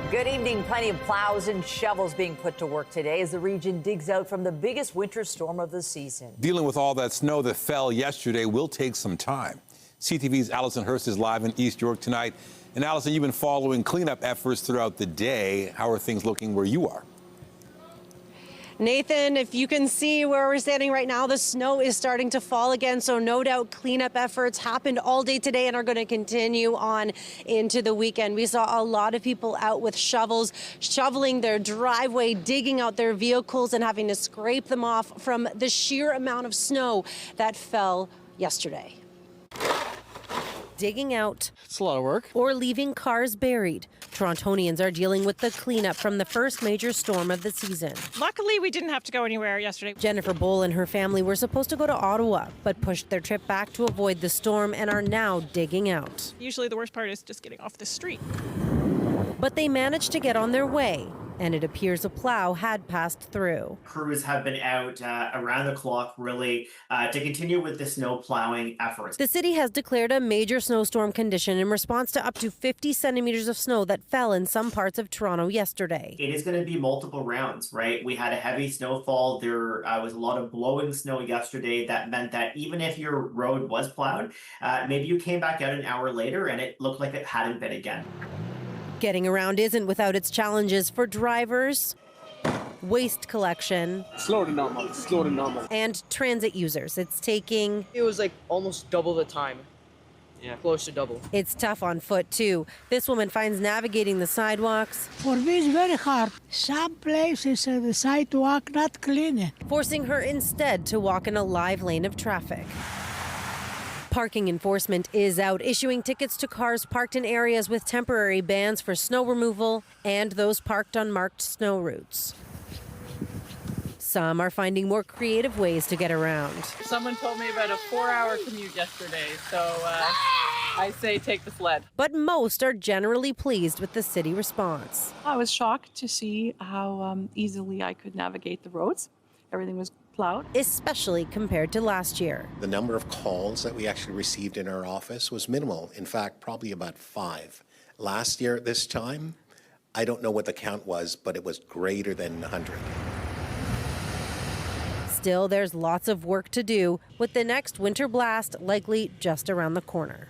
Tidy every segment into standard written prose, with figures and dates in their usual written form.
Good evening. Plenty of plows and shovels being put to work today as the region digs out from the biggest winter storm of the season. Dealing with all that snow that fell yesterday will take some time. CTV's Allison Hurst is live in East York tonight. And Allison, you've been following cleanup efforts throughout the day. How are things looking where you are? Nathan, if you can see where we're standing right now, the snow is starting to fall again. So no doubt cleanup efforts happened all day today and are going to continue on into the weekend. We saw a lot of people out with shovels, shoveling their driveway, digging out their vehicles and having to scrape them off from the sheer amount of snow that fell yesterday. Digging out. It's a lot of work. Or leaving cars buried. Torontonians are dealing with the cleanup from the first major storm of the season. Luckily, we didn't have to go anywhere yesterday. Jennifer Bowl and her family were supposed to go to Ottawa, but pushed their trip back to avoid the storm and are now digging out. Usually the worst part is just getting off the street. But they managed to get on their way, and it appears a plow had passed through. Crews have been out around the clock, really, to continue with the snow plowing efforts. The city has declared a major snowstorm condition in response to up to 50 centimeters of snow that fell in some parts of Toronto yesterday. It is going to be multiple rounds, right? We had a heavy snowfall. There was a lot of blowing snow yesterday. That meant that even if your road was plowed, maybe you came back out an hour later and it looked like it hadn't been again. Getting around isn't without its challenges for drivers, waste collection, Slow to normal. and transit users. It's taking... It was like almost double the time. Yeah, close to double. It's tough on foot, too. This woman finds navigating the sidewalks... For me, it's very hard. Some places, the sidewalk not clean. Forcing her instead to walk in a live lane of traffic. Parking enforcement is out, issuing tickets to cars parked in areas with temporary bans for snow removal and those parked on marked snow routes. Some are finding more creative ways to get around. Someone told me about a 4-hour commute yesterday, so I say take the sled. But most are generally pleased with the city response. I was shocked to see how easily I could navigate the roads. Everything was plowed. Especially compared to last year. The number of calls that we actually received in our office was minimal. In fact, probably about 5. Last year at this time, I don't know what the count was, but it was greater than 100. Still, there's lots of work to do, with the next winter blast likely just around the corner.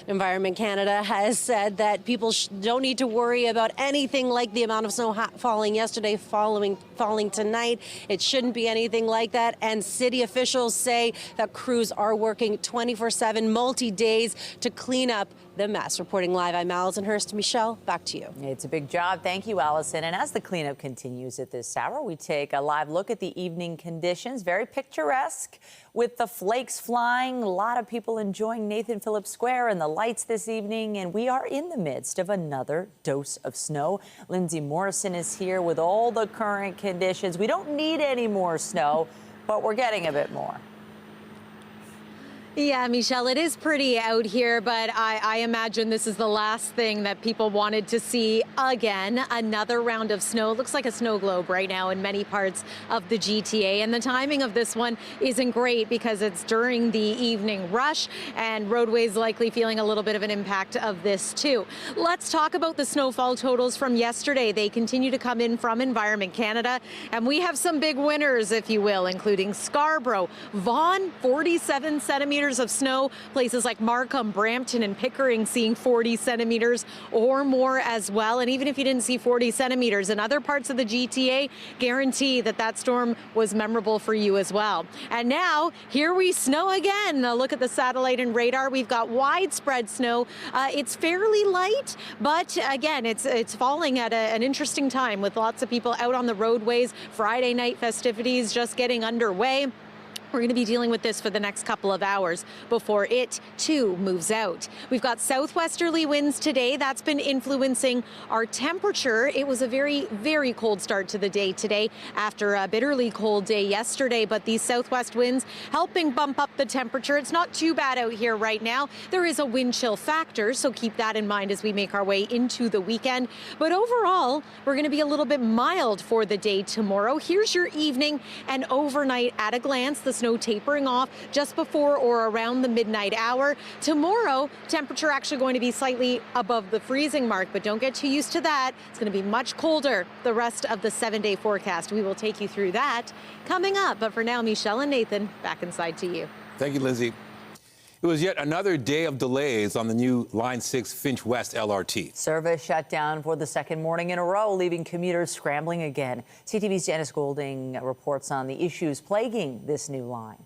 Environment Canada has said that people don't need to worry about anything like the amount of snow falling yesterday, falling tonight. It shouldn't be anything like that. And city officials say that crews are working 24/7, multi-days to clean up the mess. Reporting live, I'm Allison Hurst. Michelle, back to you. It's a big job. Thank you, Allison. And as the cleanup continues at this hour, we take a live look at the evening conditions. Very picturesque with the flakes flying. A lot of people enjoying Nathan Phillips Square and the lights this evening. And we are in the midst of another dose of snow. Lindsay Morrison is here with all the current conditions. We don't need any more snow, but we're getting a bit more. Yeah, Michelle, it is pretty out here, but I imagine this is the last thing that people wanted to see again. Another round of snow. It looks like a snow globe right now in many parts of the GTA. And the timing of this one isn't great because it's during the evening rush and roadways likely feeling a little bit of an impact of this too. Let's talk about the snowfall totals from yesterday. They continue to come in from Environment Canada. And we have some big winners, if you will, including Scarborough, Vaughan, 47 centimeters of snow. Places like Markham, Brampton, and Pickering seeing 40 centimeters or more as well. And even if you didn't see 40 centimeters in other parts of the GTA, guarantee that that storm was memorable for you as well. And now, here we snow again. Look at the satellite and radar. We've got widespread snow. It's fairly light, but again, it's falling at an interesting time with lots of people out on the roadways. Friday night festivities just getting underway. We're going to be dealing with this for the next couple of hours before it, too, moves out. We've got southwesterly winds today. That's been influencing our temperature. It was a very, very cold start to the day today after a bitterly cold day yesterday. But these southwest winds helping bump up the temperature. It's not too bad out here right now. There is a wind chill factor, so keep that in mind as we make our way into the weekend. But overall, we're going to be a little bit mild for the day tomorrow. Here's your evening and overnight at a glance. The snow tapering off just before or around the midnight hour. Tomorrow, temperature actually going to be slightly above the freezing mark, but don't get too used to that. It's going to be much colder the rest of the 7-day forecast. We will take you through that coming up. But for now, Michelle and Nathan, back inside to you. Thank you, Lindsay. It was yet another day of delays on the new Line 6 Finch West LRT. Service shut down for the second morning in a row, leaving commuters scrambling again. CTV's Jan.16 reports on the issues plaguing this new line.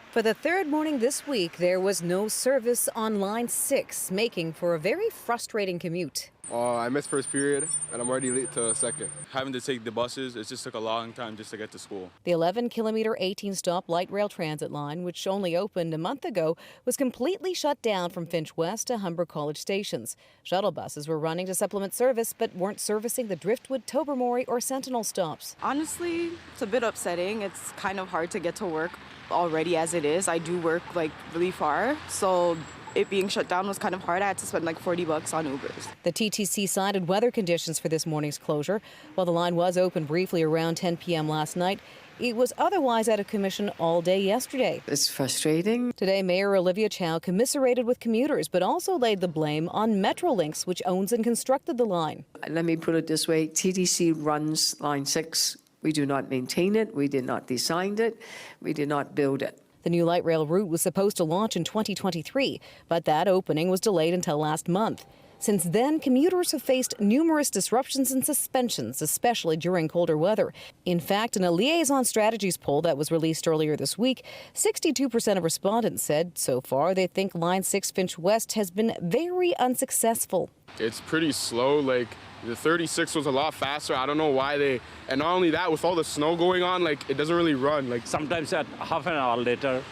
For the third morning this week, there was no service on Line 6, making for a very frustrating commute. I missed first period, and I'm already late to second. Having to take the buses, it just took a long time just to get to school. The 11-kilometer, 18-stop light rail transit line, which only opened a month ago, was completely shut down from Finch West to Humber College stations. Shuttle buses were running to supplement service, but weren't servicing the Driftwood, Tobermory, or Sentinel stops. Honestly, it's a bit upsetting. It's kind of hard to get to work already as it is. I do work really far, so it being shut down was kind of hard. I had to spend like $40 on Ubers. The TTC cited weather conditions for this morning's closure. While the line was open briefly around 10 p.m. last night, it was otherwise out of commission all day yesterday. It's frustrating. Today, Mayor Olivia Chow commiserated with commuters, but also laid the blame on Metrolinx, which owns and constructed the line. Let me put it this way. TTC runs Line 6. We do not maintain it. We did not design it. We did not build it. The new light rail route was supposed to launch in 2023, but that opening was delayed until last month. Since then, commuters have faced numerous disruptions and suspensions, especially during colder weather. In fact, in a Liaison Strategies poll that was released earlier this week, 62% of respondents said so far they think Line 6 Finch West has been very unsuccessful. It's pretty slow. The 36 was a lot faster. I don't know why and not only that, with all the snow going on, it doesn't really run. Sometimes at half an hour later,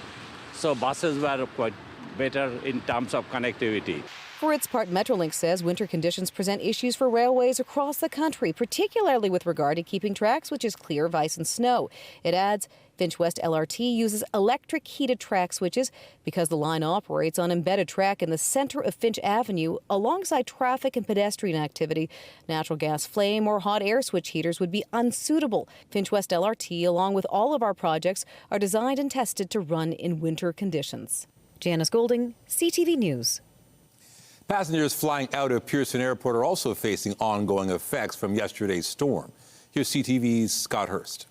so buses were quite better in terms of connectivity. For its part, Metrolinx says winter conditions present issues for railways across the country, particularly with regard to keeping track switches clear of ice and snow. It adds Finch West LRT uses electric heated track switches because the line operates on embedded track in the center of Finch Avenue alongside traffic and pedestrian activity. Natural gas flame or hot air switch heaters would be unsuitable. Finch West LRT, along with all of our projects, are designed and tested to run in winter conditions. Janice Golding, CTV News. Passengers flying out of Pearson Airport are also facing ongoing effects from yesterday's storm. Here's CTV's Scott Hurst.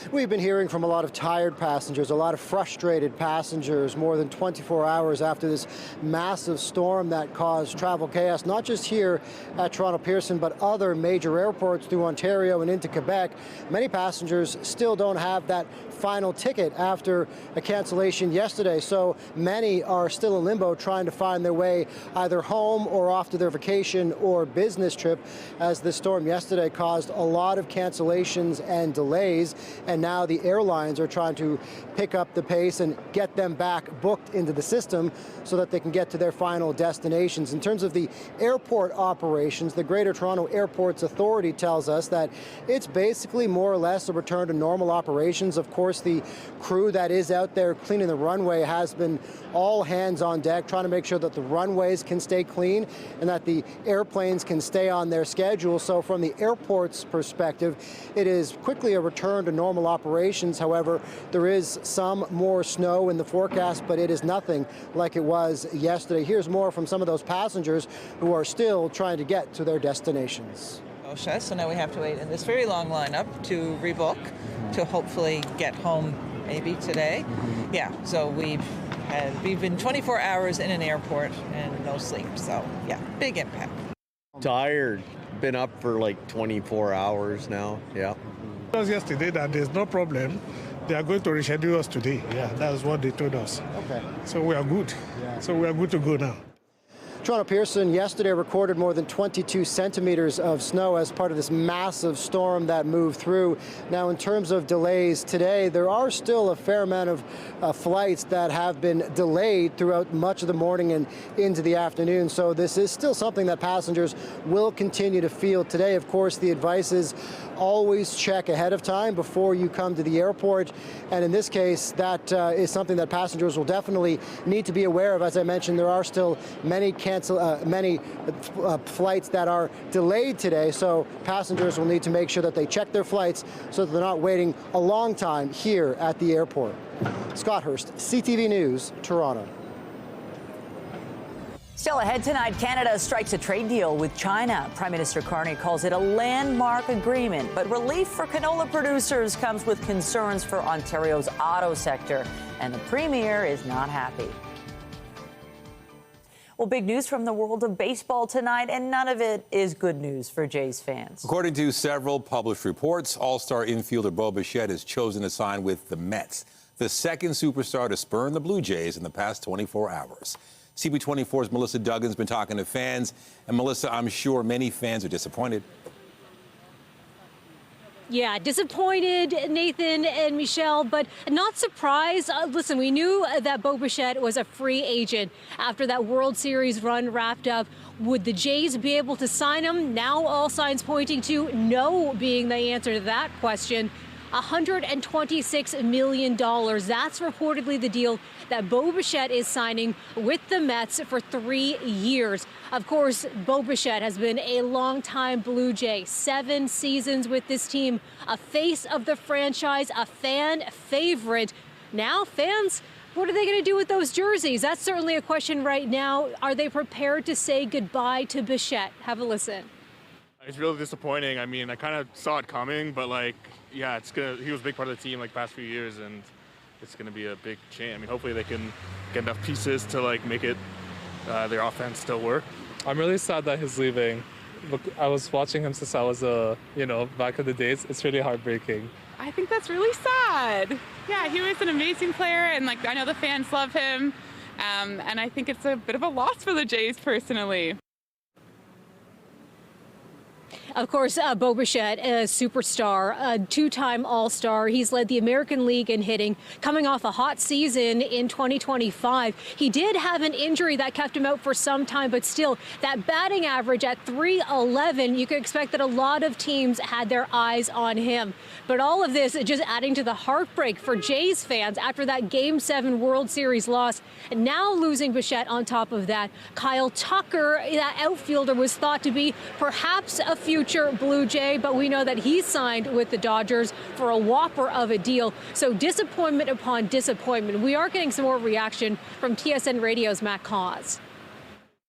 We've been hearing from a lot of tired passengers, a lot of frustrated passengers more than 24 hours after this massive storm that caused travel chaos, not just here at Toronto Pearson, but other major airports through Ontario and into Quebec. Many passengers still don't have that final ticket after a cancellation yesterday, so many are still in limbo trying to find their way either home or off to their vacation or business trip, as the storm yesterday caused a lot of cancellations and delays. And now the airlines are trying to pick up the pace and get them back booked into the system so that they can get to their final destinations. In terms of the airport operations, the Greater Toronto Airports Authority tells us that it's basically more or less a return to normal operations. Of course, the crew that is out there cleaning the runway has been all hands on deck, trying to make sure that the runways can stay clean and that the airplanes can stay on their schedule. So from the airport's perspective, it is quickly a return to normal operations. However, there is some more snow in the forecast, but it is nothing like it was yesterday. Here's more from some of those passengers who are still trying to get to their destinations. So now we have to wait in this very long lineup to rebook to hopefully get home maybe today. Yeah, so we've been 24 hours in an airport and no sleep. So yeah, big impact. Tired. Been up for like 24 hours now. Yeah. It was yesterday that there's no problem. They are going to reschedule us today. Yeah, that's what they told us. Okay. So we are good. Yeah. So we are good to go now. Toronto Pearson yesterday recorded more than 22 centimeters of snow as part of this massive storm that moved through. Now, in terms of delays today, there are still a fair amount of flights that have been delayed throughout much of the morning and into the afternoon. So this is still something that passengers will continue to feel today. Of course, the advice is always check ahead of time before you come to the airport. And in this case, that is something that passengers will definitely need to be aware of. As I mentioned, there are still many flights that are delayed today, so passengers will need to make sure that they check their flights so that they're not waiting a long time here at the airport. Scott Hurst, CTV News, Toronto. Still ahead tonight, Canada strikes a trade deal with China. Prime Minister Carney calls it a landmark agreement. But relief for canola producers comes with concerns for Ontario's auto sector. And the Premier is not happy. Well, big news from the world of baseball tonight, and none of it is good news for Jays fans. According to several published reports, all-star infielder Bo Bichette has chosen to sign with the Mets, the second superstar to spurn the Blue Jays in the past 24 hours. CB24's Melissa Duggan's been talking to fans. And Melissa, I'm sure many fans are disappointed. Yeah, disappointed, Nathan and Michelle, but not surprised. Listen, we knew that Bo Bichette was a free agent after that World Series run wrapped up. Would the Jays be able to sign him? Now all signs pointing to no being the answer to that question. $126 million. That's reportedly the deal that Bo Bichette is signing with the Mets for 3 years. Of course, Bo Bichette has been a longtime Blue Jay, 7 seasons with this team, a face of the franchise, a fan favorite. Now fans, what are they going to do with those jerseys? That's certainly a question right now. Are they prepared to say goodbye to Bichette? Have a listen. It's really disappointing. I mean, I kind of saw it coming, but yeah, he was a big part of the team past few years, and it's gonna be a big change. I mean, hopefully they can get enough pieces to make it their offense still work. I'm really sad that he's leaving. Look, I was watching him since I was back in the days. It's really heartbreaking. I think that's really sad. Yeah, he was an amazing player, and I know the fans love him, and I think it's a bit of a loss for the Jays personally. Of course, Bo Bichette, a superstar, a 2-time All-Star. He's led the American League in hitting, coming off a hot season in 2025. He did have an injury that kept him out for some time, but still, that batting average at .311, you could expect that a lot of teams had their eyes on him. But all of this is just adding to the heartbreak for Jays fans after that Game 7 World Series loss. And now losing Bichette on top of that. Kyle Tucker, that outfielder, was thought to be perhaps a future Blue Jay, but we know that he signed with the Dodgers for a whopper of a deal. So disappointment upon disappointment. We are getting some more reaction from TSN Radio's Matt Cause.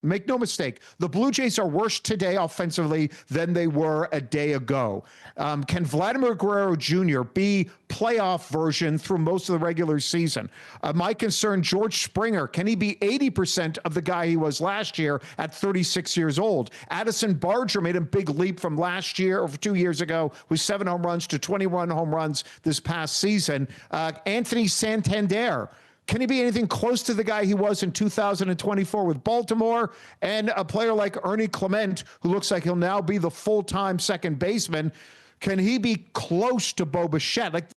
Make no mistake, the Blue Jays are worse today offensively than they were a day ago. Can Vladimir Guerrero Jr. be playoff version through most of the regular season? My concern, George Springer, can he be 80% of the guy he was last year at 36 years old? Addison Barger made a big leap from last year, or 2 years ago, with 7 home runs to 21 home runs this past season. Anthony Santander, can he be anything close to the guy he was in 2024 with Baltimore? And a player like Ernie Clement, who looks like he'll now be the full-time second baseman, can he be close to Bo Bichette?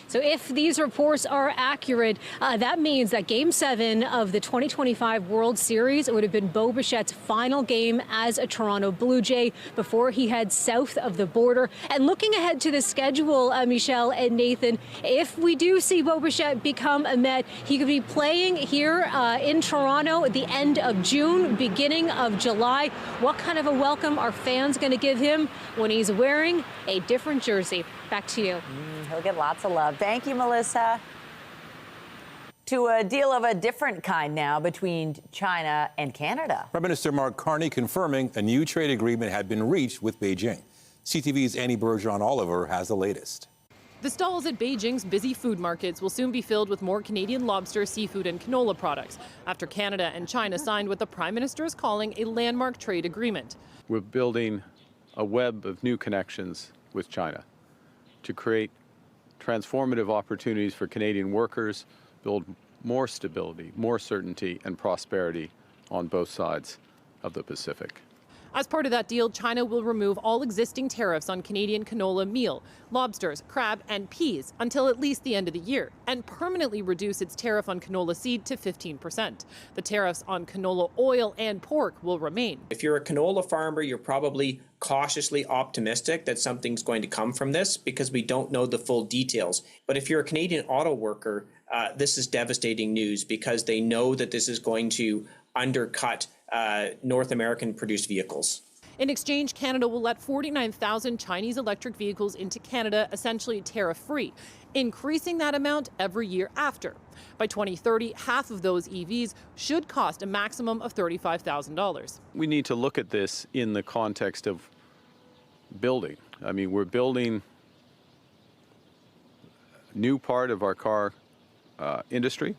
So if these reports are accurate, that means that Game 7 of the 2025 World Series would have been Bo Bichette's final game as a Toronto Blue Jay before he heads south of the border. And looking ahead to the schedule, Michelle and Nathan, if we do see Bo Bichette become a Met, he could be playing here in Toronto at the end of June, beginning of July. What kind of a welcome are fans going to give him when he's wearing a different jersey? Back to you. He'll get lots of love. Thank you, Melissa. To a deal of a different kind now between China and Canada. Prime Minister Mark Carney confirming a new trade agreement had been reached with Beijing. CTV's Annie Bergeron-Oliver has the latest. The stalls at Beijing's busy food markets will soon be filled with more Canadian lobster, seafood and canola products after Canada and China signed what the Prime Minister is calling a landmark trade agreement. We're building a web of new connections with China to create transformative opportunities for Canadian workers, build more stability, more certainty and prosperity on both sides of the Pacific. As part of that deal, China will remove all existing tariffs on Canadian canola meal, lobsters, crab, and peas until at least the end of the year, and permanently reduce its tariff on canola seed to 15%. The tariffs on canola oil and pork will remain. If you're a canola farmer, you're probably cautiously optimistic that something's going to come from this because we don't know the full details. But if you're a Canadian auto worker, this is devastating news because they know that this is going to undercut North American produced vehicles. In exchange, Canada will let 49,000 Chinese electric vehicles into Canada, essentially tariff-free, increasing that amount every year after. By 2030, half of those EVs should cost a maximum of $35,000. We need to look at this in the context of building. I mean, we're building a new part of our car industry,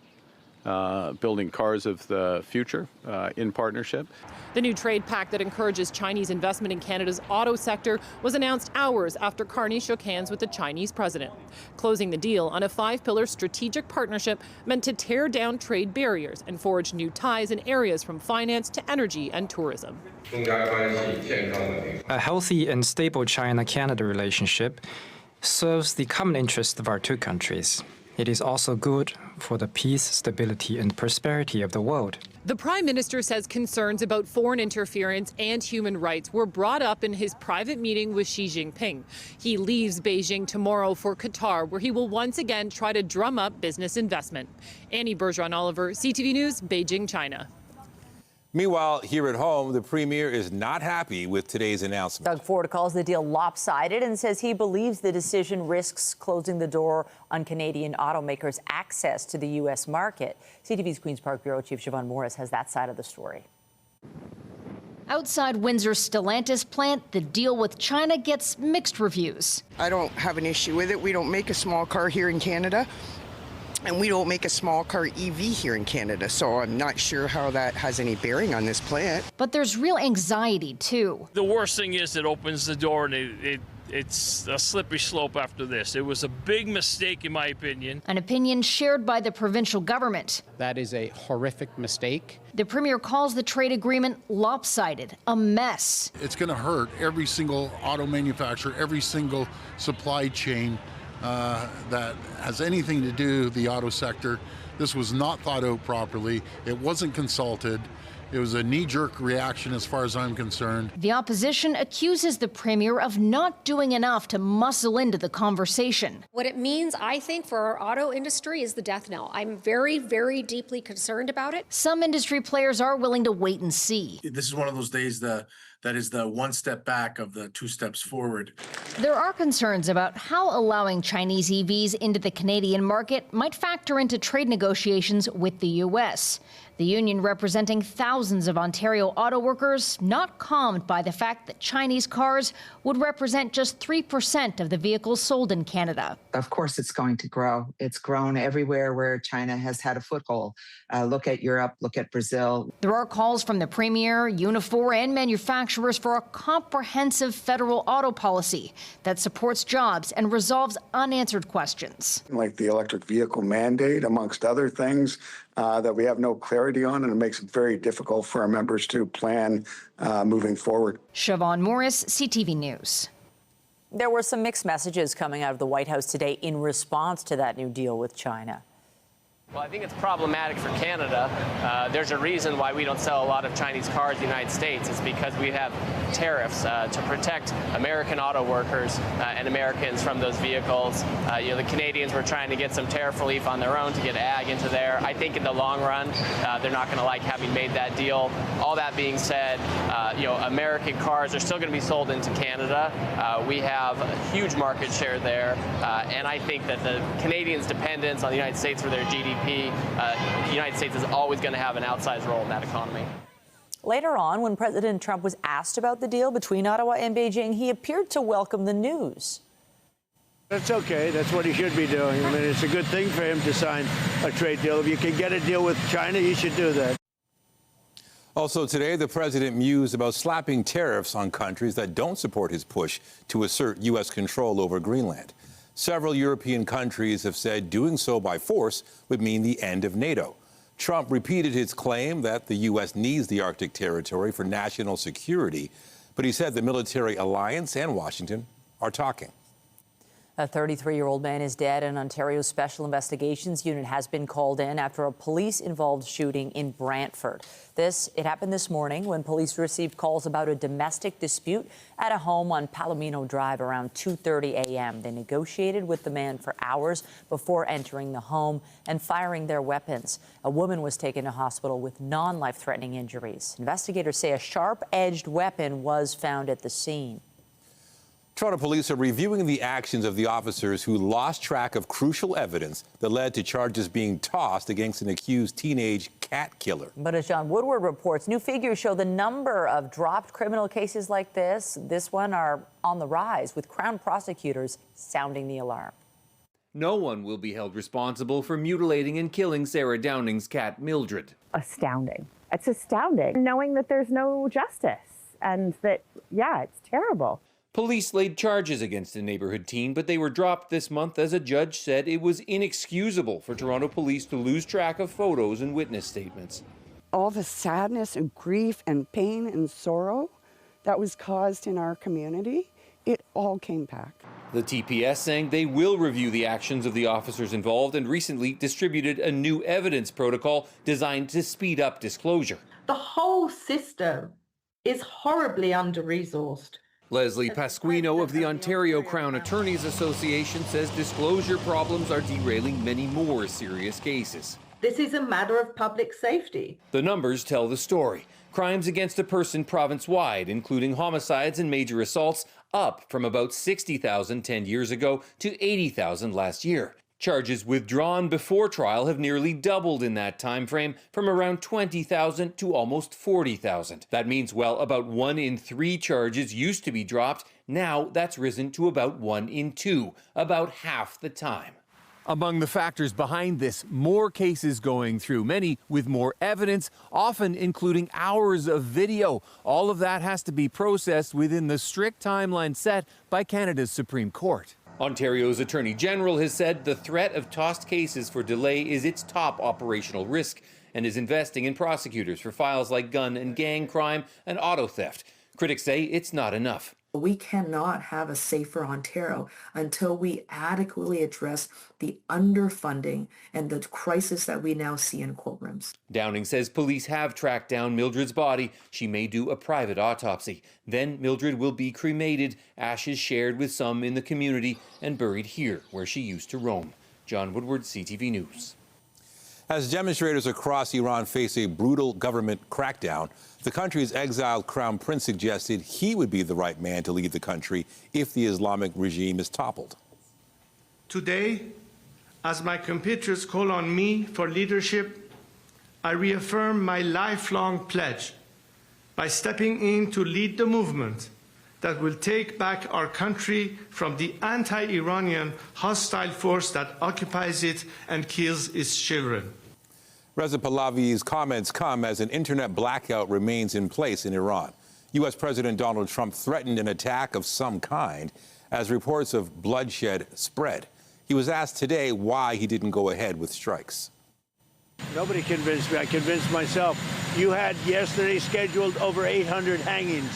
building cars of the future in partnership. The new trade pact that encourages Chinese investment in Canada's auto sector was announced hours after Carney shook hands with the Chinese president, closing the deal on a 5-pillar strategic partnership meant to tear down trade barriers and forge new ties in areas from finance to energy and tourism. A healthy and stable China-Canada relationship serves the common interests of our two countries. It is also good for the peace, stability, and prosperity of the world. The Prime Minister says concerns about foreign interference and human rights were brought up in his private meeting with Xi Jinping. He leaves Beijing tomorrow for Qatar, where he will once again try to drum up business investment. Annie Bergeron-Oliver, CTV News, Beijing, China. Meanwhile, here at home, the premier is not happy with today's announcement. Doug Ford calls the deal lopsided and says he believes the decision risks closing the door on Canadian automakers' access to the U.S. market. CTV's Queen's Park Bureau Chief Siobhan Morris has that side of the story. Outside Windsor's Stellantis plant, the deal with China gets mixed reviews. I don't have an issue with it. We don't make a small car here in Canada. And we don't make a small car EV here in Canada, so I'm not sure how that has any bearing on this plant. But there's real anxiety, too. The worst thing is it opens the door and it's a slippery slope after this. It was a big mistake, in my opinion. An opinion shared by the provincial government. That is a horrific mistake. The premier calls the trade agreement lopsided, a mess. It's going to hurt every single auto manufacturer, every single supply chain that has anything to do with the auto sector. This was not thought out properly. It wasn't consulted. It was a knee-jerk reaction as far as I'm concerned. The opposition accuses the premier of not doing enough to muscle into the conversation. What it means, I think, for our auto industry is the death knell. I'm very, very deeply concerned about it. Some industry players are willing to wait and see. This is one of those days that is the one step back of the 2 steps forward. There are concerns about how allowing Chinese EVs into the Canadian market might factor into trade negotiations with the U.S. The union, representing thousands of Ontario auto workers, not calmed by the fact that Chinese cars would represent just 3% of the vehicles sold in Canada. Of course it's going to grow. It's grown everywhere where China has had a foothold. Look at Europe, look at Brazil. There are calls from the Premier, Unifor, and manufacturers for a comprehensive federal auto policy that supports jobs and resolves unanswered questions. Like the electric vehicle mandate, amongst other things, that we have no clarity on, and it makes it very difficult for our members to plan moving forward. Siobhan Morris, CTV News. There were some mixed messages coming out of the White House today in response to that new deal with China. Well, I think it's problematic for Canada. There's a reason why we don't sell a lot of Chinese cars in the United States. It's because we have tariffs to protect American auto workers and Americans from those vehicles. The Canadians were trying to get some tariff relief on their own to get ag into there. I think in the long run, they're not going to like having made that deal. All that being said, American cars are still going to be sold into Canada. We have a huge market share there, and I think that the Canadians' dependence on the United States for their GDP, the United States is always going to have an outsized role in that economy. Later on, when President Trump was asked about the deal between Ottawa and Beijing, he appeared to welcome the news. That's okay. That's what he should be doing. I mean, it's a good thing for him to sign a trade deal. If you can get a deal with China, you should do that. Also today, the president mused about slapping tariffs on countries that don't support his push to assert U.S. control over Greenland. Several European countries have said doing so by force would mean the end of NATO. Trump repeated his claim that the U.S. needs the Arctic territory for national security, but he said the military alliance and Washington are talking. A 33-year-old man is dead, and Ontario's Special Investigations Unit has been called in after a police-involved shooting in Brantford. It happened this morning when police received calls about a domestic dispute at a home on Palomino Drive around 2:30 a.m. They negotiated with the man for hours before entering the home and firing their weapons. A woman was taken to hospital with non-life-threatening injuries. Investigators say a sharp-edged weapon was found at the scene. Toronto police are reviewing the actions of the officers who lost track of crucial evidence that led to charges being tossed against an accused teenage cat killer. But as John Woodward reports, new figures show the number of dropped criminal cases like this one, are on the rise, with Crown prosecutors sounding the alarm. No one will be held responsible for mutilating and killing Sarah Downing's cat, Mildred. Astounding. It's astounding, knowing that there's no justice and that, it's terrible. Police laid charges against the neighborhood teen, but they were dropped this month as a judge said it was inexcusable for Toronto police to lose track of photos and witness statements. All the sadness and grief and pain and sorrow that was caused in our community, it all came back. The TPS saying they will review the actions of the officers involved and recently distributed a new evidence protocol designed to speed up disclosure. The whole system is horribly under-resourced. Leslie Pasquino of the Ontario Crown Attorneys Association says disclosure problems are derailing many more serious cases. This is a matter of public safety. The numbers tell the story. Crimes against a person province-wide, including homicides and major assaults, up from about 60,000 10 years ago to 80,000 last year. Charges withdrawn before trial have nearly doubled in that time frame, from around 20,000 to almost 40,000. That means, about 1 in 3 charges used to be dropped. Now that's risen to about 1 in 2, about half the time. Among the factors behind this, more cases going through, many with more evidence, often including hours of video. All of that has to be processed within the strict timeline set by Canada's Supreme Court. Ontario's Attorney General has said the threat of tossed cases for delay is its top operational risk and is investing in prosecutors for files like gun and gang crime and auto theft. Critics say it's not enough. We cannot have a safer Ontario until we adequately address the underfunding and the crisis that we now see in courtrooms. Downing says police have tracked down Mildred's body. She may do a private autopsy. Then Mildred will be cremated, ashes shared with some in the community, and buried here where she used to roam. John Woodward, CTV News. As demonstrators across Iran face a brutal government crackdown, the country's exiled crown prince suggested he would be the right man to lead the country if the Islamic regime is toppled. Today, as my compatriots call on me for leadership, I reaffirm my lifelong pledge by stepping in to lead the movement that will take back our country from the anti-Iranian hostile force that occupies it and kills its children. Reza Pahlavi's comments come as an internet blackout remains in place in Iran. U.S. President Donald Trump threatened an attack of some kind as reports of bloodshed spread. He was asked today why he didn't go ahead with strikes. Nobody convinced me. I convinced myself. You had yesterday scheduled over 800 hangings.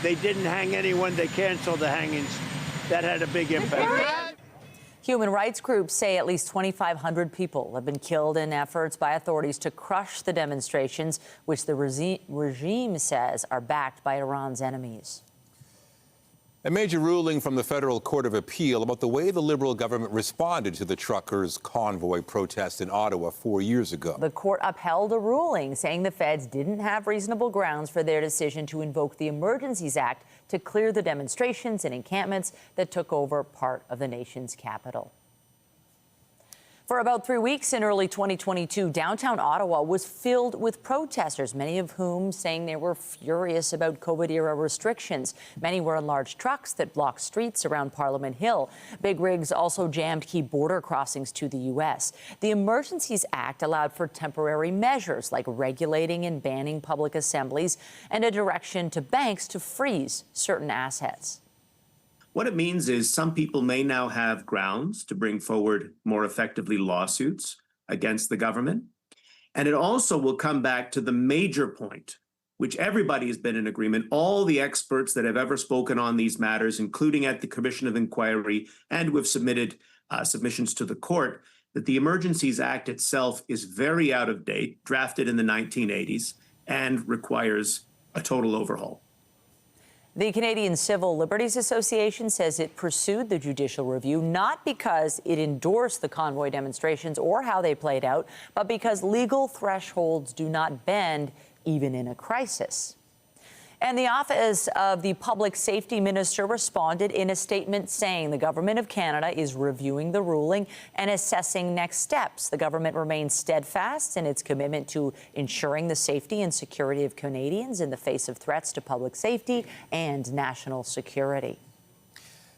They didn't hang anyone. They canceled the hangings. That had a big impact. Human rights groups say at least 2,500 people have been killed in efforts by authorities to crush the demonstrations, which the regime says are backed by Iran's enemies. A major ruling from the Federal Court of Appeal about the way the Liberal government responded to the truckers' convoy protest in Ottawa 4 years ago. The court upheld a ruling saying the feds didn't have reasonable grounds for their decision to invoke the Emergencies Act to clear the demonstrations and encampments that took over part of the nation's capital. For about 3 weeks in early 2022, downtown Ottawa was filled with protesters, many of whom saying they were furious about COVID-era restrictions. Many were in large trucks that blocked streets around Parliament Hill. Big rigs also jammed key border crossings to the U.S. The Emergencies Act allowed for temporary measures like regulating and banning public assemblies and a direction to banks to freeze certain assets. What it means is some people may now have grounds to bring forward more effectively lawsuits against the government. And it also will come back to the major point, which everybody has been in agreement, all the experts that have ever spoken on these matters, including at the Commission of Inquiry, and we've submitted submissions to the court, that the Emergencies Act itself is very out of date, drafted in the 1980s, and requires a total overhaul. The Canadian Civil Liberties Association says it pursued the judicial review not because it endorsed the convoy demonstrations or how they played out, but because legal thresholds do not bend even in a crisis. And the Office of the Public Safety Minister responded in a statement saying the Government of Canada is reviewing the ruling and assessing next steps. The government remains steadfast in its commitment to ensuring the safety and security of Canadians in the face of threats to public safety and national security.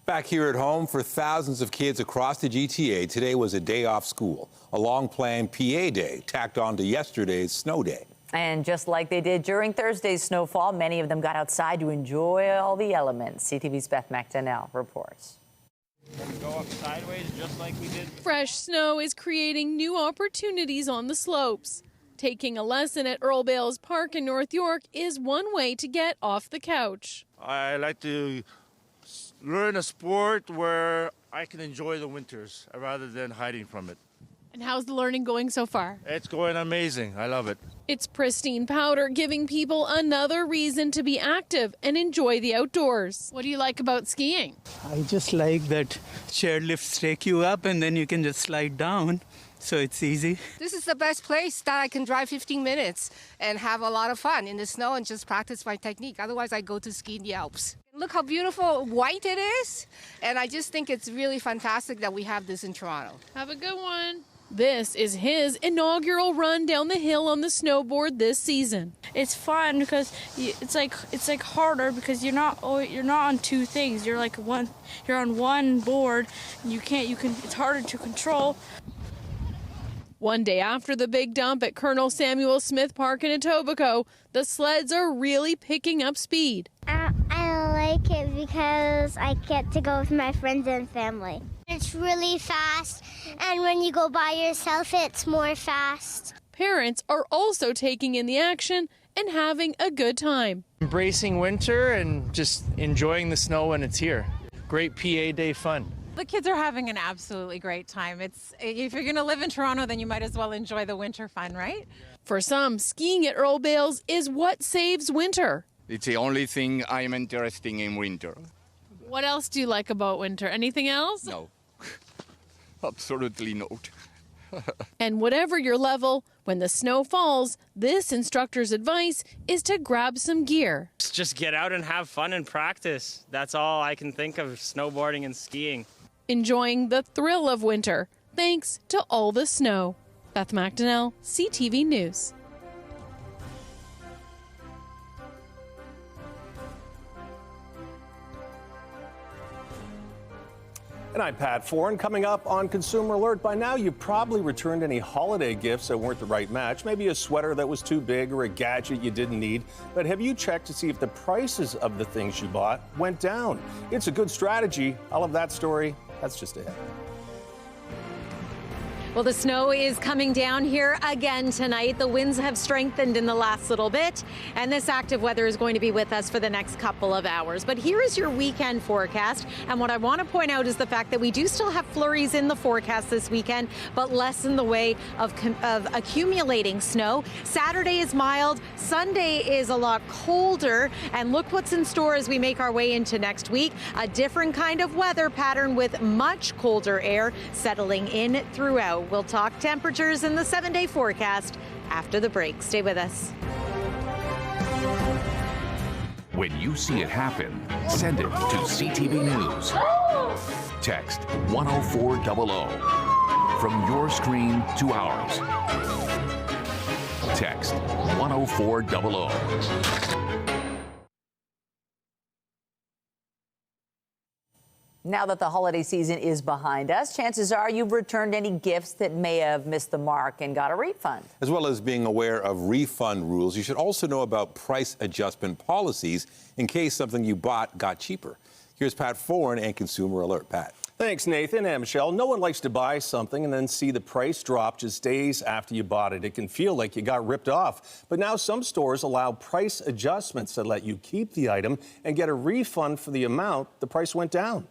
Back here at home, for thousands of kids across the GTA, today was a day off school, a long-planned PA day tacked on to yesterday's snow day. And just like they did during Thursday's snowfall, many of them got outside to enjoy all the elements. CTV's Beth McDonnell reports. Go up sideways just like we did. Fresh snow is creating new opportunities on the slopes. Taking a lesson at Earl Bales Park in North York is one way to get off the couch. I like to learn a sport where I can enjoy the winters rather than hiding from it. And how's the learning going so far? It's going amazing. I love it. It's pristine powder, giving people another reason to be active and enjoy the outdoors. What do you like about skiing? I just like that chairlifts take you up and then you can just slide down. So it's easy. This is the best place that I can drive 15 minutes and have a lot of fun in the snow and just practice my technique. Otherwise, I go to ski in the Alps. Look how beautiful white it is. And I just think it's really fantastic that we have this in Toronto. Have a good one. This is his inaugural run down the hill on the snowboard this season. It's fun because it's like harder because you're not on two things. You're on one board and it's harder to control. One day after the big dump at Colonel Samuel Smith Park in Etobicoke, the sleds are really picking up speed. I like it because I get to go with my friends and family. It's really fast, and when you go by yourself, it's more fast. Parents are also taking in the action and having a good time. Embracing winter and just enjoying the snow when it's here. Great PA day fun. The kids are having an absolutely great time. If you're going to live in Toronto, then you might as well enjoy the winter fun, right? For some, skiing at Earl Bales is what saves winter. It's the only thing I'm interested in winter. What else do you like about winter? Anything else? No, absolutely not. And whatever your level, when the snow falls, this instructor's advice is to grab some gear. Just get out and have fun and practice. That's all I can think of, snowboarding and skiing. Enjoying the thrill of winter, thanks to all the snow. Beth McDonnell, CTV News. And I'm Pat Foran. Coming up on Consumer Alert, by now you've probably returned any holiday gifts that weren't the right match, maybe a sweater that was too big or a gadget you didn't need. But have you checked to see if the prices of the things you bought went down? It's a good strategy. I'll have that story. That's just ahead. Well, the snow is coming down here again tonight. The winds have strengthened in the last little bit, and this active weather is going to be with us for the next couple of hours. But here is your weekend forecast, and what I want to point out is the fact that we do still have flurries in the forecast this weekend, but less in the way of accumulating snow. Saturday is mild. Sunday is a lot colder, and look what's in store as we make our way into next week. A different kind of weather pattern with much colder air settling in throughout. We'll talk temperatures in the 7-day forecast after the break. Stay with us. When you see it happen, send it to CTV News. Text 10400 from your screen to ours. Text 10400. Now that the holiday season is behind us, chances are you've returned any gifts that may have missed the mark and got a refund. As well as being aware of refund rules, you should also know about price adjustment policies in case something you bought got cheaper. Here's Pat Foran and Consumer Alert. Pat. Thanks, Nathan and Michelle. No one likes to buy something and then see the price drop just days after you bought it. It can feel like you got ripped off. But now some stores allow price adjustments that let you keep the item and get a refund for the amount the price went down.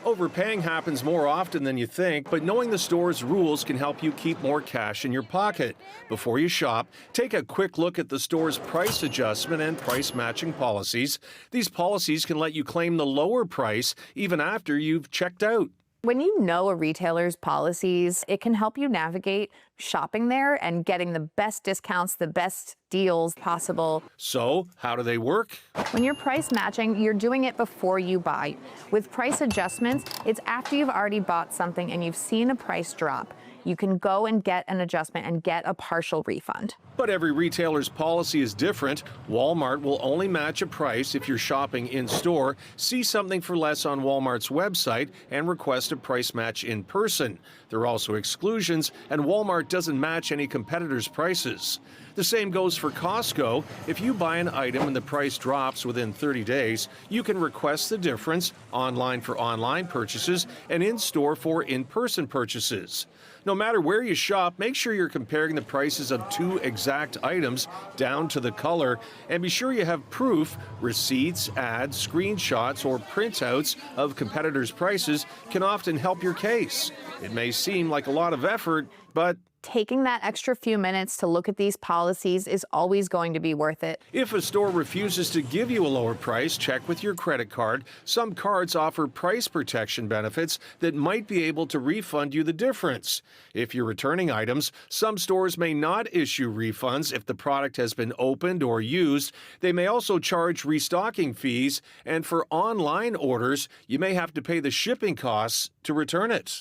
Overpaying happens more often than you think, but knowing the store's rules can help you keep more cash in your pocket. Before you shop, take a quick look at the store's price adjustment and price matching policies. These policies can let you claim the lower price even after you've checked out. When you know a retailer's policies, it can help you navigate shopping there and getting the best discounts, the best deals possible. So, how do they work? When you're price matching, you're doing it before you buy. With price adjustments, it's after you've already bought something and you've seen a price drop. You can go and get an adjustment and get a partial refund. But every retailer's policy is different. Walmart will only match a price if you're shopping in-store, see something for less on Walmart's website, and request a price match in person. There are also exclusions, and Walmart doesn't match any competitors' prices. The same goes for Costco. If you buy an item and the price drops within 30 days, you can request the difference online for online purchases and in-store for in-person purchases. No matter where you shop, make sure you're comparing the prices of two exact items down to the color, and be sure you have proof. Receipts, ads, screenshots, or printouts of competitors' prices can often help your case. It may seem like a lot of effort, but taking that extra few minutes to look at these policies is always going to be worth it. If a store refuses to give you a lower price, check with your credit card. Some cards offer price protection benefits that might be able to refund you the difference. If you're returning items, some stores may not issue refunds if the product has been opened or used. They may also charge restocking fees, and for online orders, you may have to pay the shipping costs to return it.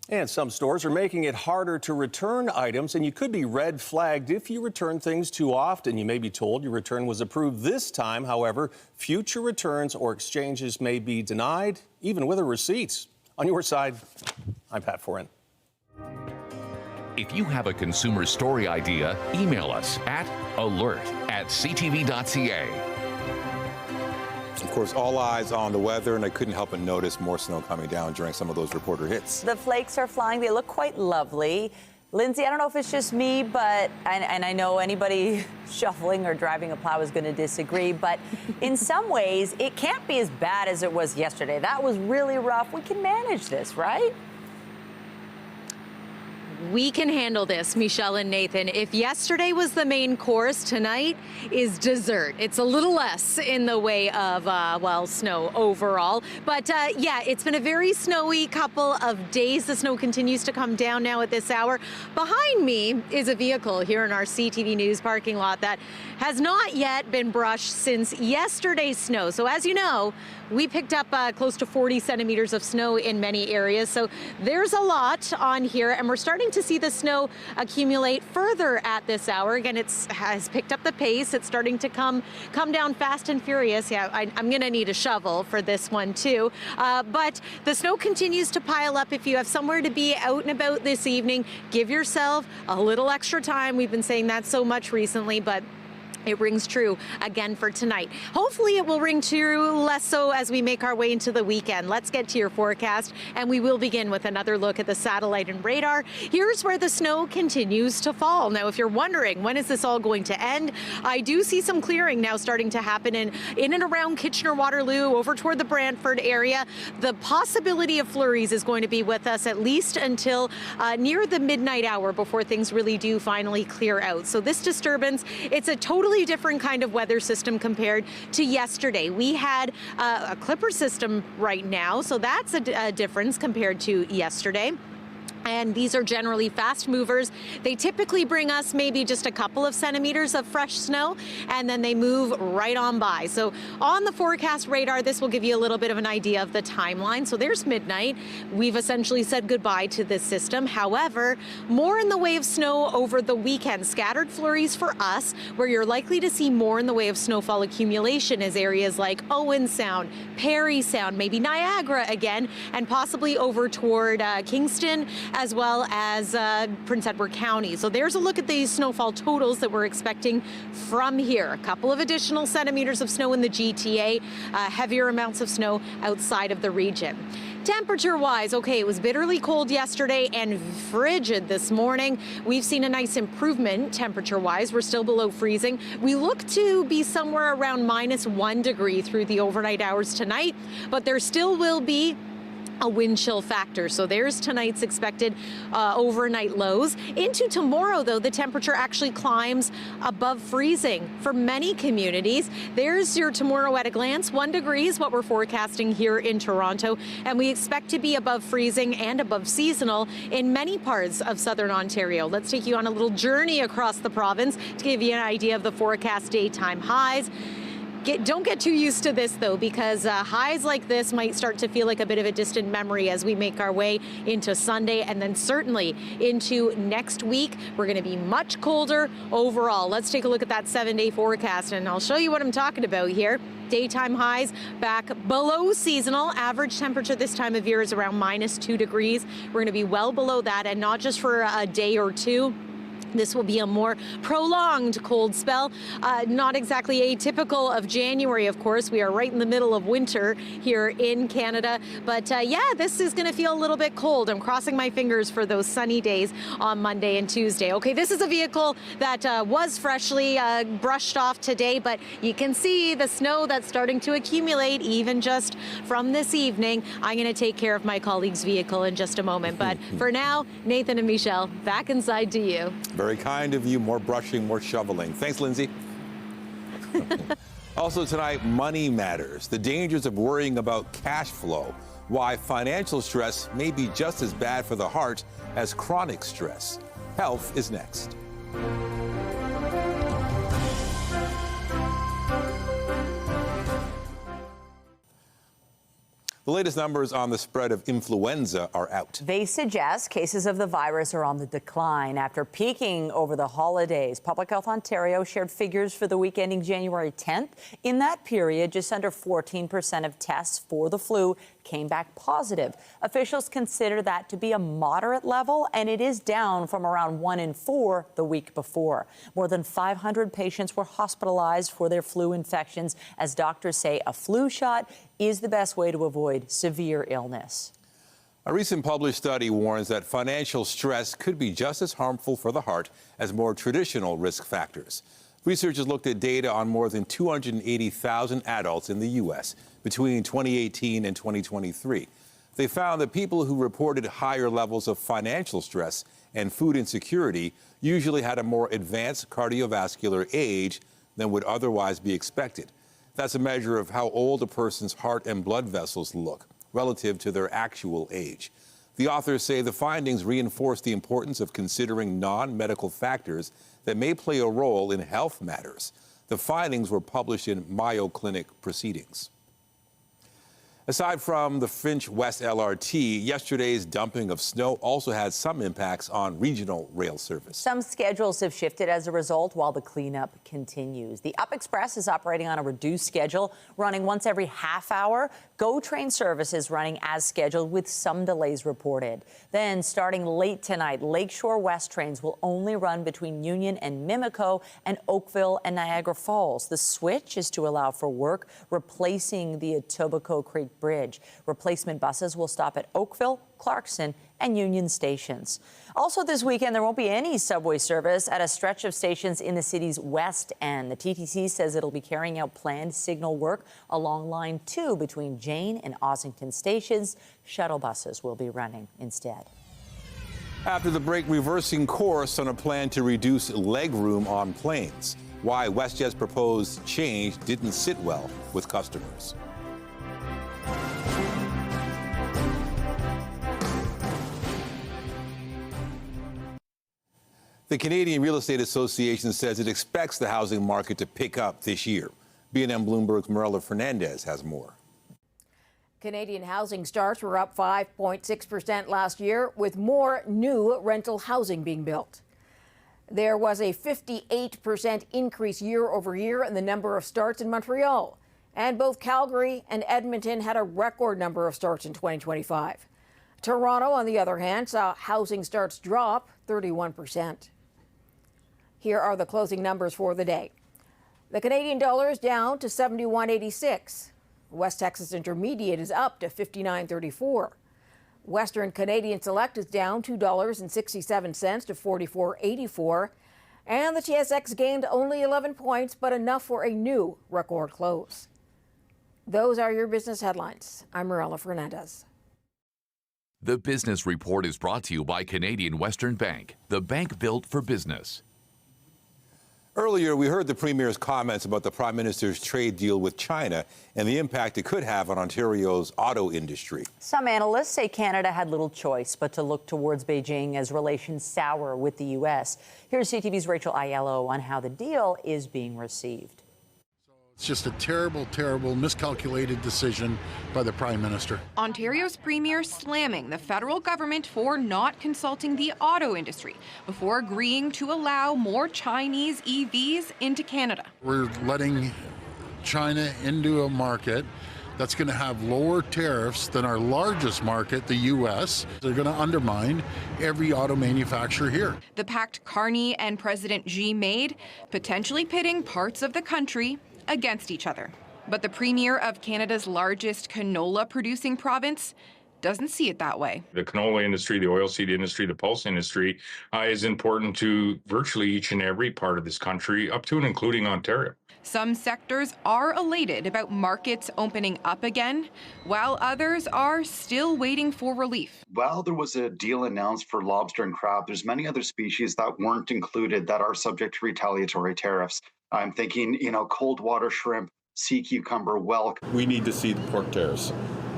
And some stores are making it harder to return items, and you could be red flagged if you return things too often. You may be told your return was approved this time. However, future returns or exchanges may be denied, even with a receipt. On your side, I'm Pat Foran. If you have a consumer story idea, email us at alert@ctv.ca. Of course, all eyes on the weather, and I couldn't help but notice more snow coming down during some of those reporter hits. The flakes are flying. They look quite lovely. Lindsay, I don't know if it's just me, but, and I know anybody shuffling or driving a plow is going to disagree, but in some ways, it can't be as bad as it was yesterday. That was really rough. We can manage this, right? We can handle this, Michelle and Nathan. If yesterday was the main course, tonight is dessert. It's a little less in the way of, well, snow overall. But yeah, it's been a very snowy couple of days. The snow continues to come down now at this hour. Behind me is a vehicle here in our CTV News parking lot that has not yet been brushed since yesterday's snow. So as you know, we picked up close to 40 centimeters of snow in many areas. So there's a lot on here, and we're starting to see the snow accumulate further at this hour. Again, it has picked up the pace. It's starting to come down fast and furious. Yeah, I'm going to need a shovel for this one too. But the snow continues to pile up. If you have somewhere to be out and about this evening, give yourself a little extra time. We've been saying that so much recently, but it rings true again for tonight. Hopefully it will ring true less so as we make our way into the weekend. Let's get to your forecast, and we will begin with another look at the satellite and radar. Here's where the snow continues to fall. Now, if you're wondering, when is this all going to end? I do see some clearing now starting to happen in and around Kitchener-Waterloo, over toward the Brantford area. The possibility of flurries is going to be with us at least until near the midnight hour before things really do finally clear out. So this disturbance, it's a totally different kind of weather system compared to yesterday. We had a clipper system right now, so that's a difference compared to yesterday. And these are generally fast movers. They typically bring us maybe just a couple of centimeters of fresh snow, and then they move right on by. So on the forecast radar, this will give you a little bit of an idea of the timeline. So there's midnight. We've essentially said goodbye to this system. However, more in the way of snow over the weekend. Scattered flurries for us. Where you're likely to see more in the way of snowfall accumulation is areas like Owen Sound, Perry Sound, maybe Niagara again, and possibly over toward Kingston as well as Prince Edward County. So there's a look at the snowfall totals that we're expecting from here. A couple of additional centimeters of snow in the GTA, heavier amounts of snow outside of the region. Temperature-wise, okay, it was bitterly cold yesterday and frigid this morning. We've seen a nice improvement temperature-wise. We're still below freezing. We look to be somewhere around -1 degree through the overnight hours tonight, but there still will be a wind chill factor. So there's tonight's expected overnight lows. Into tomorrow, though, the temperature actually climbs above freezing for many communities. There's your tomorrow at a glance. 1 degree is what we're forecasting here in Toronto, and we expect to be above freezing and above seasonal in many parts of southern Ontario. Let's take you on a little journey across the province to give you an idea of the forecast daytime highs. Don't get too used to this, though, because highs like this might start to feel like a bit of a distant memory as we make our way into Sunday and then certainly into next week. We're going to be much colder overall. Let's take a look at that 7-day forecast, and I'll show you what I'm talking about here. Daytime highs back below seasonal. Average temperature this time of year is around -2 degrees. We're going to be well below that, and not just for a day or two. This will be a more prolonged cold spell, not exactly atypical of January, of course. We are right in the middle of winter here in Canada. But yeah, this is going to feel a little bit cold. I'm crossing my fingers for those sunny days on Monday and Tuesday. Okay, this is a vehicle that was freshly brushed off today, but you can see the snow that's starting to accumulate even just from this evening. I'm going to take care of my colleague's vehicle in just a moment. But for now, Nathan and Michelle, back inside to you. Very kind of you. More brushing, more shoveling. Thanks, Lindsay. Also tonight, money matters. The dangers of worrying about cash flow. Why financial stress may be just as bad for the heart as chronic stress. Health is next. The latest numbers on the spread of influenza are out. They suggest cases of the virus are on the decline after peaking over the holidays. Public Health Ontario shared figures for the week ending January 10th. In that period, just under 14% of tests for the flu came back positive. Officials consider that to be a moderate level, and it is down from around 1 in 4 the week before. More than 500 patients were hospitalized for their flu infections, as doctors say a flu shot is the best way to avoid severe illness. A recent published study warns that financial stress could be just as harmful for the heart as more traditional risk factors. Researchers looked at data on more than 280,000 adults in the U.S. between 2018 and 2023. They found that people who reported higher levels of financial stress and food insecurity usually had a more advanced cardiovascular age than would otherwise be expected. That's a measure of how old a person's heart and blood vessels look relative to their actual age. The authors say the findings reinforce the importance of considering non-medical factors that may play a role in health matters. The findings were published in Mayo Clinic Proceedings. Aside from the Finch West LRT, yesterday's dumping of snow also had some impacts on regional rail service. Some schedules have shifted as a result while the cleanup continues. The Up Express is operating on a reduced schedule, running once every half hour. GO train service is running as scheduled with some delays reported. Then, starting late tonight, Lakeshore West trains will only run between Union and Mimico and Oakville and Niagara Falls. The switch is to allow for work replacing the Etobicoke Creek Bridge. Replacement buses will stop at Oakville, Clarkson, and Union stations. Also this weekend, there won't be any subway service at a stretch of stations in the city's west end. The TTC says it'll be carrying out planned signal work along Line 2 between Jane and Ossington stations. Shuttle buses will be running instead. After the break, reversing course on a plan to reduce legroom on planes. Why WestJet's proposed change didn't sit well with customers. The Canadian Real Estate Association says it expects the housing market to pick up this year. BNN Bloomberg's Marella Fernandez has more. Canadian housing starts were up 5.6% last year, with more new rental housing being built. There was a 58% increase year over year in the number of starts in Montreal. And both Calgary and Edmonton had a record number of starts in 2025. Toronto, on the other hand, saw housing starts drop 31%. Here are the closing numbers for the day. The Canadian dollar is down to 71.86. West Texas Intermediate is up to 59.34. Western Canadian Select is down $2.67 to 44.84. And the TSX gained only 11 points, but enough for a new record close. Those are your business headlines. I'm Morella Fernandez. The Business Report is brought to you by Canadian Western Bank, the bank built for business. Earlier, we heard the Premier's comments about the Prime Minister's trade deal with China and the impact it could have on Ontario's auto industry. Some analysts say Canada had little choice but to look towards Beijing as relations sour with the U.S. Here's CTV's Rachel Aiello on how the deal is being received. It's just a terrible, terrible, miscalculated decision by the Prime Minister. Ontario's Premier slamming the federal government for not consulting the auto industry before agreeing to allow more Chinese EVs into Canada. We're letting China into a market that's going to have lower tariffs than our largest market, the U.S. They're going to undermine every auto manufacturer here. The pact Carney and President Xi made, potentially pitting parts of the country against each other. But the Premier of Canada's largest canola-producing province doesn't see it that way. The canola industry, the oilseed industry, the pulse industry is important to virtually each and every part of this country, up to and including Ontario. Some sectors are elated about markets opening up again, while others are still waiting for relief. While there was a deal announced for lobster and crab, there's many other species that weren't included that are subject to retaliatory tariffs. I'm thinking, cold water shrimp, sea cucumber, whelk. We need to see the pork tariffs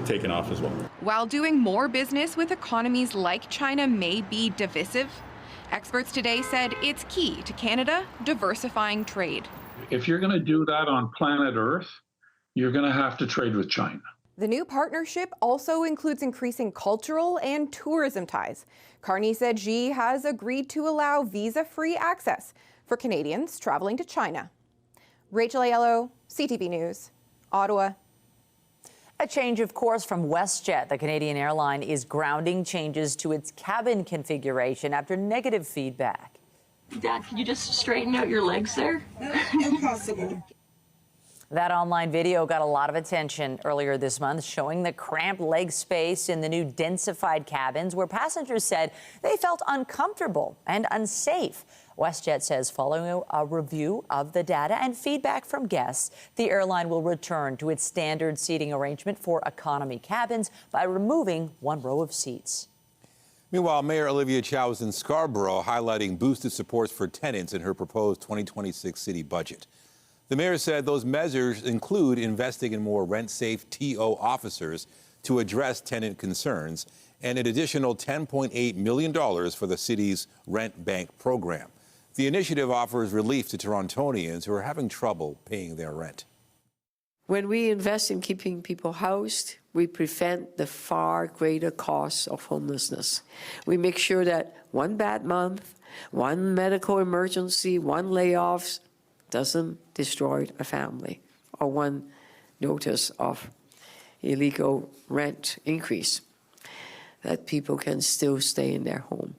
taken off as well. While doing more business with economies like China may be divisive, experts today said it's key to Canada diversifying trade. If you're going to do that on planet Earth, you're going to have to trade with China. The new partnership also includes increasing cultural and tourism ties. Carney said Xi has agreed to allow visa-free access for Canadians traveling to China. Rachel Aiello, CTV News, Ottawa. A change of course from WestJet. The Canadian airline is grounding changes to its cabin configuration after negative feedback. Dad, could you just straighten out your legs there? Impossible. That online video got a lot of attention earlier this month, showing the cramped leg space in the new densified cabins where passengers said they felt uncomfortable and unsafe. WestJet says following a review of the data and feedback from guests, the airline will return to its standard seating arrangement for economy cabins by removing one row of seats. Meanwhile, Mayor Olivia Chow is in Scarborough highlighting boosted supports for tenants in her proposed 2026 city budget. The mayor said those measures include investing in more rent-safe TO officers to address tenant concerns and an additional $10.8 million for the city's rent bank program. The initiative offers relief to Torontonians who are having trouble paying their rent. When we invest in keeping people housed, we prevent the far greater costs of homelessness. We make sure that one bad month, one medical emergency, one layoff doesn't destroy a family, or one notice of illegal rent increase, that people can still stay in their home.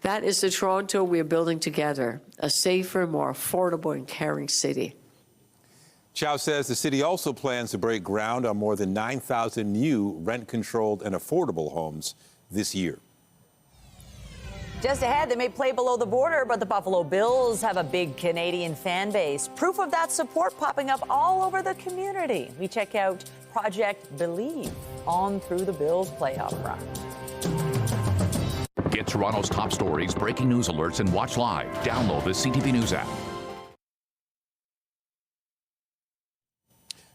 That is the Toronto we're building together, a safer, more affordable and caring city. Chow says the city also plans to break ground on more than 9,000 new rent-controlled and affordable homes this year. Just ahead, they may play below the border, but the Buffalo Bills have a big Canadian fan base. Proof of that support popping up all over the community. We check out Project Believe on through the Bills' playoff run. Get Toronto's top stories, breaking news alerts, and watch live. Download the CTV News app.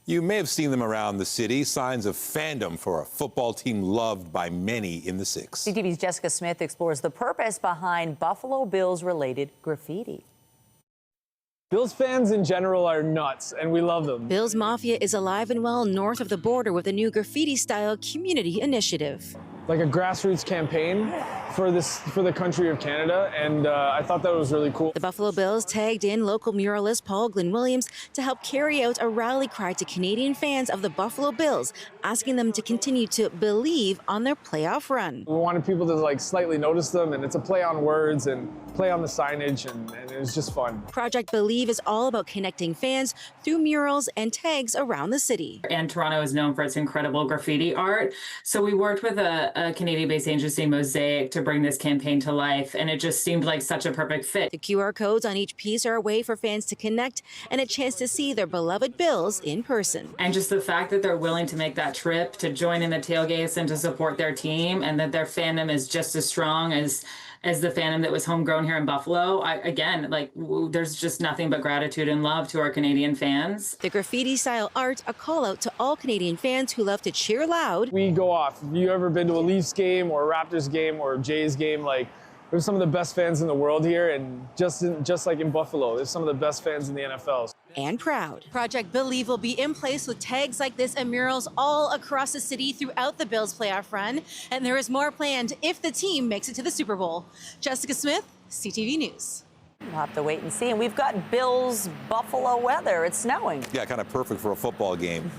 You may have seen them around the city, signs of fandom for a football team loved by many in the Six. CTV's Jessica Smith explores the purpose behind Buffalo Bills-related graffiti. Bills fans in general are nuts, and we love them. Bills Mafia is alive and well north of the border with a new graffiti-style community initiative. like a grassroots campaign for the country of Canada, and I thought that was really cool. The Buffalo Bills tagged in local muralist Paul Glyn Williams to help carry out a rally cry to Canadian fans of the Buffalo Bills, asking them to continue to believe on their playoff run. We wanted people to like slightly notice them, and it's a play on words and play on the signage, and it was just fun. Project Believe is all about connecting fans through murals and tags around the city. And Toronto is known for its incredible graffiti art. So we worked with a Canadian-based agency, Mosaic, to bring this campaign to life, and it just seemed like such a perfect fit. The QR codes on each piece are a way for fans to connect and a chance to see their beloved Bills in person. And just the fact that they're willing to make that trip to join in the tailgates and to support their team, and that their fandom is just as strong as the fandom that was homegrown here in Buffalo. There's just nothing but gratitude and love to our Canadian fans. The graffiti-style art, a call out to all Canadian fans who love to cheer loud. We go off. Have you ever been to a Leafs game or a Raptors game or a Jays game? Like, there's some of the best fans in the world here, and just like in Buffalo, there's some of the best fans in the NFL. And proud. Project Believe will be in place with tags like this and murals all across the city throughout the Bills playoff run. And there is more planned if the team makes it to the Super Bowl. Jessica Smith, CTV News. We'll have to wait and see. And we've got Bills Buffalo weather. It's snowing. Yeah, kind of perfect for a football game.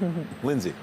Lindsay.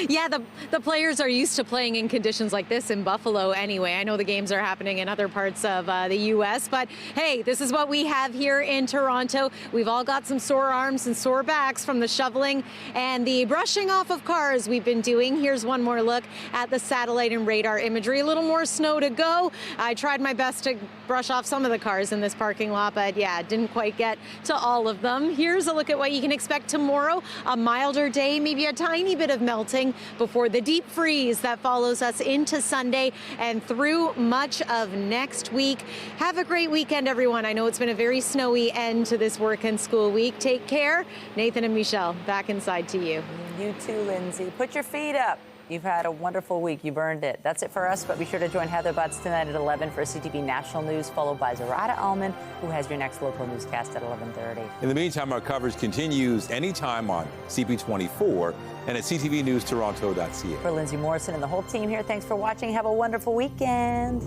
Yeah, the players are used to playing in conditions like this in Buffalo anyway. I know the games are happening in other parts of the U.S., but hey, this is what we have here in Toronto. We've all got some sore arms and sore backs from the shoveling and the brushing off of cars we've been doing. Here's one more look at the satellite and radar imagery. A little more snow to go. I tried my best to brush off some of the cars in this parking lot, but yeah, didn't quite get to all of them. Here's a look at what you can expect tomorrow. A milder day, maybe a tiny bit of melting before the deep freeze that follows us into Sunday and through much of next week. Have a great weekend, everyone. I know it's been a very snowy end to this work and school week. Take care. Nathan and Michelle, back inside to you. You too, Lindsay. Put your feet up. You've had a wonderful week. You've earned it. That's it for us, but be sure to join Heather Butts tonight at 11 for CTV National News, followed by Zarada Allman, who has your next local newscast at 11:30. In the meantime, our coverage continues anytime on CP24 and at ctvnewstoronto.ca. For Lindsay Morrison and the whole team here, thanks for watching. Have a wonderful weekend.